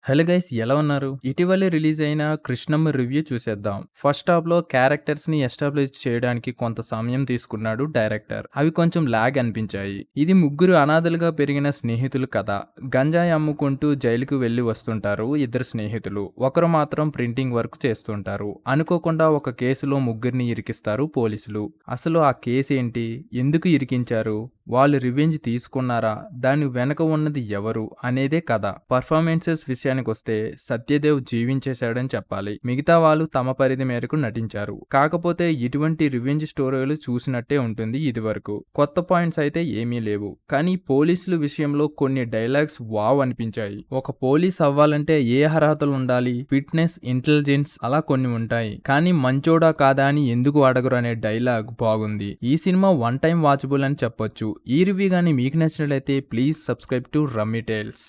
Hello guys, ఎలా ఉన్నారు? ఇటీవలే రిలీజ్ అయిన 'కృష్ణమ్మ' రివ్యూ చూసేద్దాం. ఫస్ట్ హాఫ్‌లో క్యారెక్టర్స్ ని ఎస్టాబ్లిష్ చేయడానికి కొంత సమయం తీసుకున్నాడు డైరెక్టర్. అవి కొంచెం లాగ్ అనిపించాయి. ఇది ముగ్గురు అనాథలుగా పెరిగిన స్నేహితుల కథ. గంజాయి అమ్ముకుంటూ జైలుకు వెళ్లి వస్తుంటారు ఇద్దరు స్నేహితులు. ఒకరు మాత్రం ప్రింటింగ్ వర్క్ చేస్తుంటారు. అనుకోకుండా ఒక కేసులో ముగ్గురిని ఇరికిస్తారు పోలీసులు. అసలు ఆ కేసేంటి? ఎందుకు ఇరికించారు? వాళ్ళు రివెంజ్ తీసుకున్నారా? దాని వెనక ఉన్నది ఎవరు? అనేదే కథ. పర్ఫార్మెన్సెస్ విషయానికొస్తే సత్యదేవ్ జీవించేశాడని చెప్పాలి. మిగతా వాళ్ళు తమ పరిధి మేరకు నటించారు. కాకపోతే ఇటువంటి రివెంజ్ స్టోరీలు చూసినట్టే ఉంటుంది ఇదివరకు. కొత్త పాయింట్స్ అయితే ఏమీ లేవు. కానీ పోలీసుల విషయంలో కొన్ని డైలాగ్స్ వావ్ అనిపించాయి. ఒక పోలీస్ అవ్వాలంటే ఏ అర్హతలు ఉండాలి? ఫిట్నెస్, ఇంటెలిజెన్స్ అలా కొన్ని ఉంటాయి. కానీ మంచోడా కాదా అని ఎందుకు అడగరు అనే డైలాగ్ బాగుంది. ఈ సినిమా వన్ టైం వాచబుల్ అని చెప్పొచ్చు. ఈ రివ్యూ గానీ మీకు నచ్చినట్లయితే please subscribe to Rummy tiles.